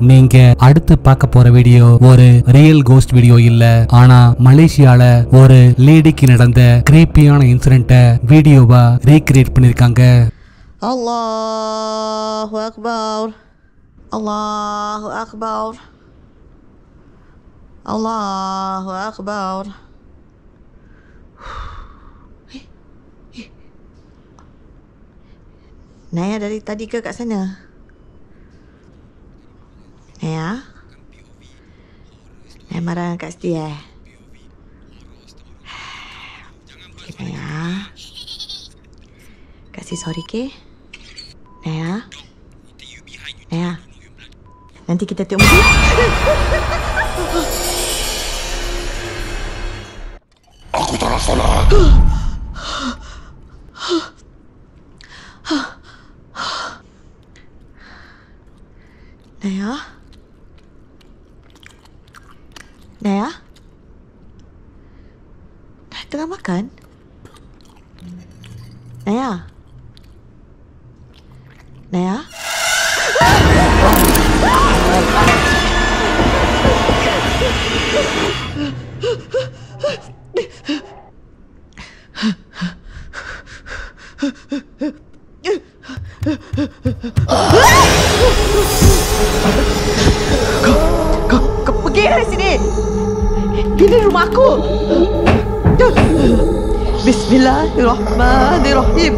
நீங்க அடுத்து பார்க்க போற வீடியோ ஒரு ரியல் கோஸ்ட் வீடியோ இல்ல, ஆனா மலேசியால ஒரு லேடிக்கு நடந்த கிரீப்பியான இன்சிடென்ட்ட வீடியோவா ரீக்ரியேட் பண்ணிருக்காங்க. அல்லாஹு அக்பர், அல்லாஹு அக்பர், அல்லாஹு Akbar. Naya dari tadi ke kat sana? Naya? Naya marah dengan Kak Siti Okay, Naya. Kak Siti sorry, okay? Naya? Naya? Nanti kita tengok movie. Aku tak nak salah. Naya? Naya? Naya tengah makan? Naya? Naya? Kau pergi dari sini. Ini rumah aku. Bismillahirrahmanirrahim.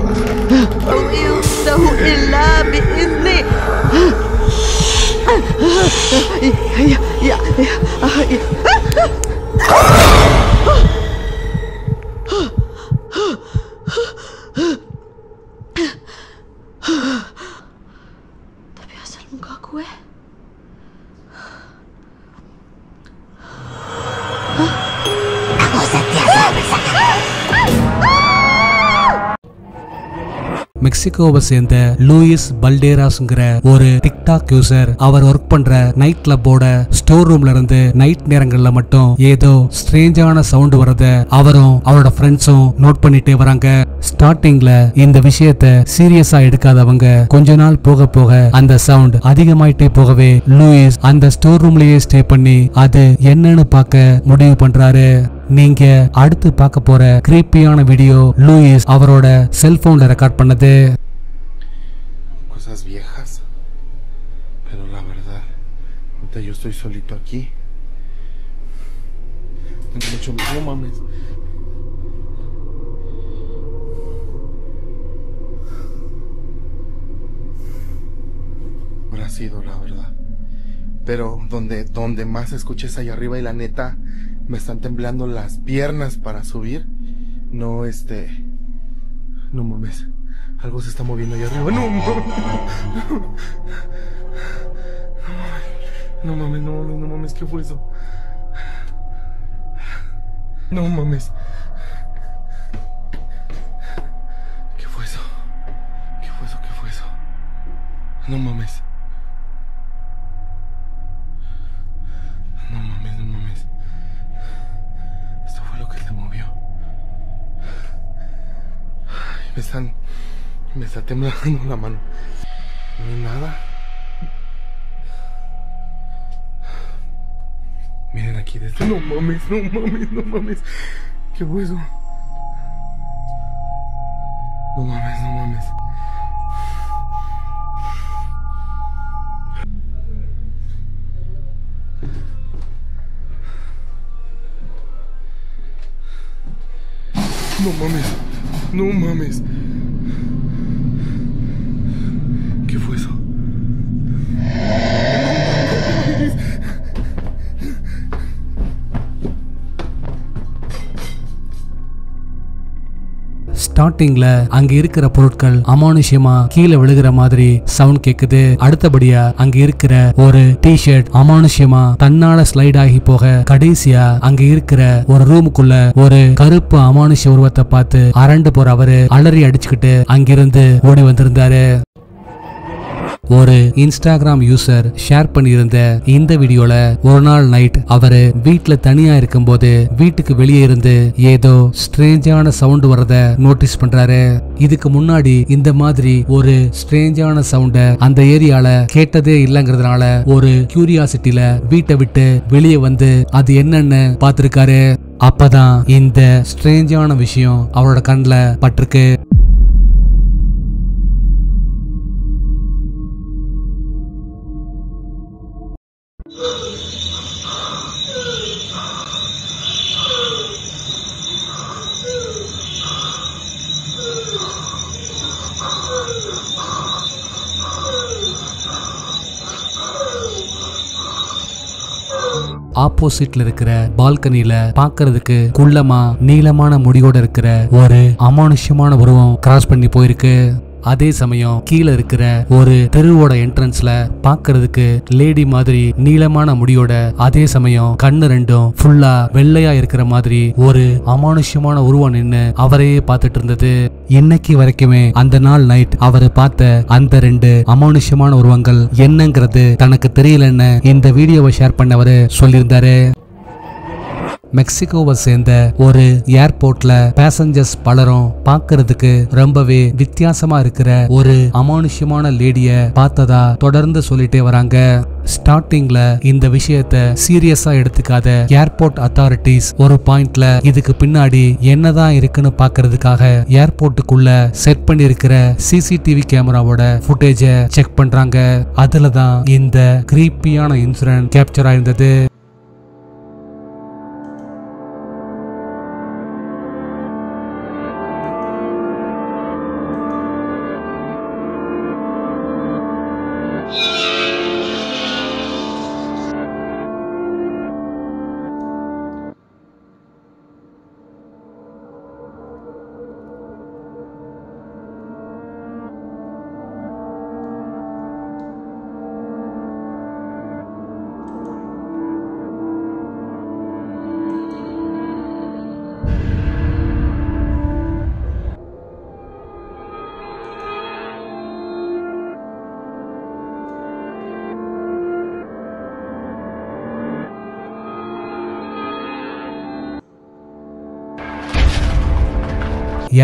Yu'tahu illa bi'izni. Ya. Tapi asal muka aku Aku sentiasa bersama. மெக்சிகோவை சேர்ந்த Lewis பல்டேராஸ்ங்கிற ஒரு TikTok user அவர் work பண்ற night கிளப்போட store ரூம்ல இருந்து night நேரங்கள்ல மட்டும் ஏதோ ஸ்ட்ரேஞ்சான sound வரத அவரும் அவரோட ஃப்ரெண்ட்ஸும் நோட் பண்ணிட்டே வராங்க. ஸ்டார்டிங்ல இந்த விஷயத்த சீரியஸா எடுக்காதவங்க கொஞ்ச நாள் போக போக அந்த சவுண்ட் அதிகமாயிட்டே போகவே லூயிஸ் அந்த ஸ்டோர் ரூம்லயே ஸ்டே பண்ணி அது என்னன்னு பார்க்க முடிவு பண்றாரு. நீங்க அடுத்து பார்க்க போற கிரீப்பியான வீடியோ லூயிஸ் அவரோட செல்போன்ல ரெக்கார்ட் பண்ணது. Cosas viejas. Pero la verdad, ahorita yo estoy solito aquí. Tengo mucho miedo, no mames. Habrá sido la verdad. Pero donde más escuches allá arriba y la neta me están temblando las piernas para subir. No, no mames. Algo se está moviendo allá arriba. No mames. No mames, no mames, no mames. ¿Qué fue eso? No mames. ¿Qué fue eso? ¿Qué fue eso? ¿Qué fue eso? No mames. No mames, no mames. Esto fue lo que se movió. Me está temblando la mano. No hay nada. Miren aquí de esto. No mames, no mames, no mames. ¿Qué fue eso? No mames, no mames. No mames, no mames. ¿Qué fue eso? ஸ்டார்டிங்ல அங்க இருக்கிற பொருட்கள் அமானுஷ்யமா கீழே விழுகிற மாதிரி sound கேக்குது. அடுத்தபடியா அங்க இருக்கிற ஒரு டி-ஷர்ட் அமானுஷ்யமா தன்னால ஸ்லைட் ஆகி போக கடைசியா அங்க இருக்கிற ஒரு ரூமுக்குள்ள ஒரு கருப்பு அமானுஷ்ய உருவத்தை பார்த்து அரண்டு போற அவரு அலறி அடிச்சுக்கிட்டு அங்கிருந்து ஓடி வந்திருந்தாரு. ஒரு இன்ஸ்டாகிராம் யூசர் ஷேர் பண்ணியிருந்த இந்த வீடியோல ஒரு நாள் நைட் அவரு வீட்டுல தனியா இருக்கும்போது வீட்டுக்கு வெளியே இருந்து ஏதோ ஸ்ட்ரேஞ்சான சவுண்ட் வரத நோட்டீஸ் பண்றாரு. இதுக்கு முன்னாடி இந்த மாதிரி ஒரு ஸ்ட்ரேஞ்சான சவுண்ட அந்த ஏரியால கேட்டதே இல்லங்கிறதுனால ஒரு கியூரியாசிட்டில வீட்டை விட்டு வெளியே வந்து அது என்னன்னு பார்த்திருக்காரு. அப்பதான் இந்த ஸ்ட்ரேஞ்சான விஷயம் அவரோட கண்ணுல பட்டிருக்கு. ஆப்போசிட்ல இருக்கிற பால்கனில பாக்குறதுக்கு குள்ளமா நீளமான முடியோட இருக்கிற ஒரு அமானுஷ்யமான உருவம் கிராஸ் பண்ணி போயிருக்கு. அதே சமயம் கீழே இருக்கிற ஒரு தெருவோட என்ட்ரன்ஸ்ல பாக்குறதுக்கு லேடி மாதிரி நீளமான முடியோட அதே சமயம் கண்ணு ரெண்டும் ஃபுல்லா வெள்ளையா இருக்கிற மாதிரி ஒரு அமானுஷ்யமான உருவம் நின்னு அவரையே பார்த்துட்டு இருந்தது. இன்னைக்கு வரைக்குமே அந்த நாள் நைட் அவரு பார்த்த அந்த ரெண்டு அமானுஷ்யமான உருவங்கள் என்னங்கிறது தனக்கு தெரியலன்னு இந்த வீடியோவை ஷேர் பண்ணவரு சொல்லியிருந்தாரு. மெக்சிகோவை சேர்ந்த ஒரு ஏர்போர்ட்ல பேசஞ்சர்ஸ் பலரும் பார்க்கிறதுக்கு ரொம்பவே வித்தியாசமா இருக்கிற ஒரு அமானுஷ்யமான லேடிய பார்த்ததா தொடர்ந்து சொல்லிட்டே வராங்க. ஸ்டார்டிங்ல இந்த விஷயத்த சீரியஸா எடுத்துக்காத ஏர்போர்ட் அத்தாரிட்டிஸ் ஒரு பாயிண்ட்ல இதுக்கு பின்னாடி என்னதான் இருக்குன்னு பாக்குறதுக்காக ஏர்போர்ட்டுக்குள்ள செட் பண்ணிருக்கிற சிசிடிவி கேமராவோட ஃபுட்டேஜ செக் பண்றாங்க. அதுலதான் இந்த கிரீப்பியான இன்சிடென்ட் கேப்சர் ஆயிருந்தது.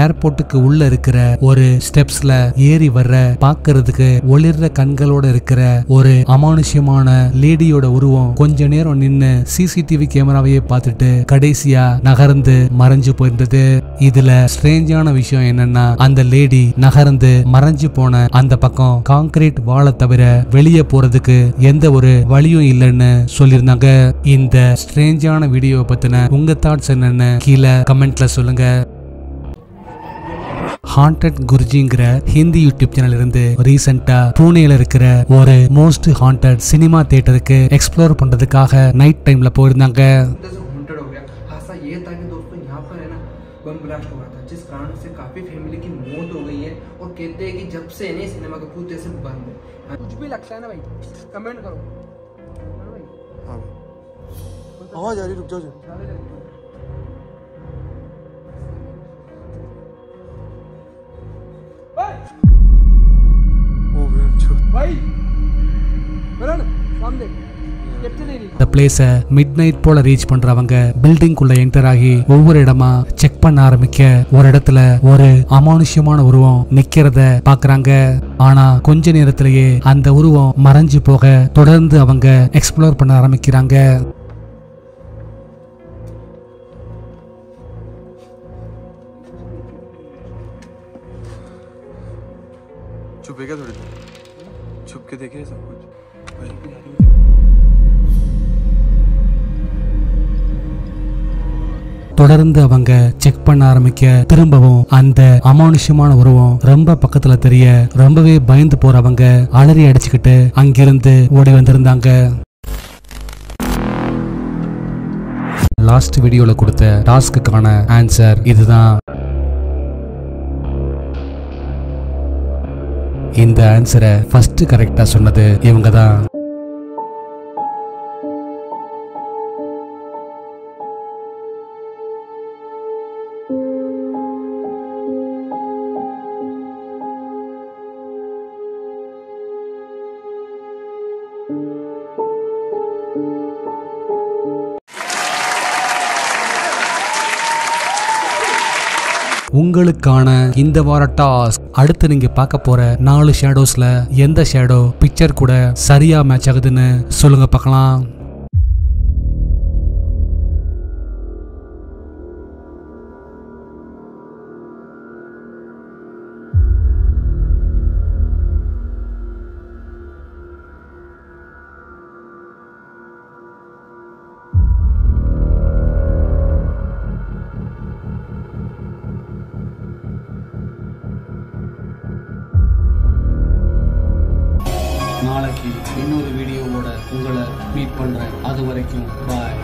ஏர்போர்ட்டுக்கு உள்ள இருக்கிற ஒரு ஸ்டெப்ஸ்ல ஏறி வர்ற பாக்குறதுக்கு ஒளிர்ற கண்களோட இருக்கிற ஒரு அமானுஷ்யமான லேடியோட உருவம் கொஞ்ச நேரம் நின்னு சிசிடிவி கேமராவையே பார்த்துட்டு கடைசியா நகர்ந்து மறைஞ்சு போயிருந்தது. இதுல ஸ்ட்ரேஞ்சான விஷயம் என்னன்னா அந்த லேடி நகர்ந்து மறைஞ்சு போன அந்த பக்கம் கான்கிரீட் வாழை தவிர வெளியே போறதுக்கு எந்த ஒரு வழியும் இல்லைன்னு சொல்லியிருந்தாங்க. இந்த ஸ்ட்ரேஞ்சான வீடியோவை பத்தின உங்க தாட்ஸ் என்னன்னு கீழே கமெண்ட்ல சொல்லுங்க. ஹாண்டட் குருஜிங்கிற ஹிந்தி யூடியூப் சேனல் இருந்து ரீசெண்டா பூனேல இருக்கிற ஒரு மோஸ்ட் ஹாண்டட் சினிமா தியேட்டருக்கு எக்ஸ்ப்ளோர் பண்றதுக்காக நைட் டைம்ல போயிருந்தாங்க. बम ब्लास्ट हुआ था जिस कारण से काफी फैमिली की मौत हो गई है और कहते हैं कि जब से इन्हें सिनेमा के भूत जैसे बंद है। कुछ भी लगता है ना भाई कमेंट करो। हाँ आवाज आ रही, रुक जाओ भाई सामने இந்த பிளேஸ மிட் நைட் போல ரீச் பண்றவங்க பில்டிங் குள்ள என்டர் ஆகி ஒவ்வொரு இடமா செக் பண்ண ஆரம்பிக்க ஒரு இடத்துல ஒரு அமானுஷ்யமான உருவம் நிக்கிறத பாக்குறாங்க. ஆனா கொஞ்ச நேரத்திலேயே அந்த உருவம் மறைஞ்சு போக தொடர்ந்து அவங்க எக்ஸ்ப்ளோர் பண்ண ஆரம்பிக்கிறாங்க. छुपेगा थोड़ी देर, छुप के देखे सब कुछ। தொடர்ந்து அவங்க செக் பண்ண ஆரம்பிக்க திரும்பவும் அந்த அமானுஷ்யமான உருவம் ரொம்ப பக்கத்துல தெரிய ரொம்பவே பயந்து போறவங்க அலறி அடிச்சுக்கிட்டு அங்கிருந்து ஓடி வந்திருந்தாங்க. லாஸ்ட் வீடியோல கொடுத்த டாஸ்க்குக்கான ஆன்சர் இதுதான். இந்த ஆன்சரை ஃபர்ஸ்ட் கரெக்டா சொன்னது இவங்க தான். உங்களுக்கான இந்த வார டாஸ்க், அடுத்து நீங்க பார்க்க போற 4 ஷேடோஸ்ல எந்த ஷேடோ பிக்சர் கூட சரியா மேட்ச் ஆகுதுன்னு சொல்லுங்க பார்க்கலாம். நாளைக்கு இன்னொரு வீடியோவோட உங்களை மீட் பண்றேன். அது வரைக்கும் பாய்.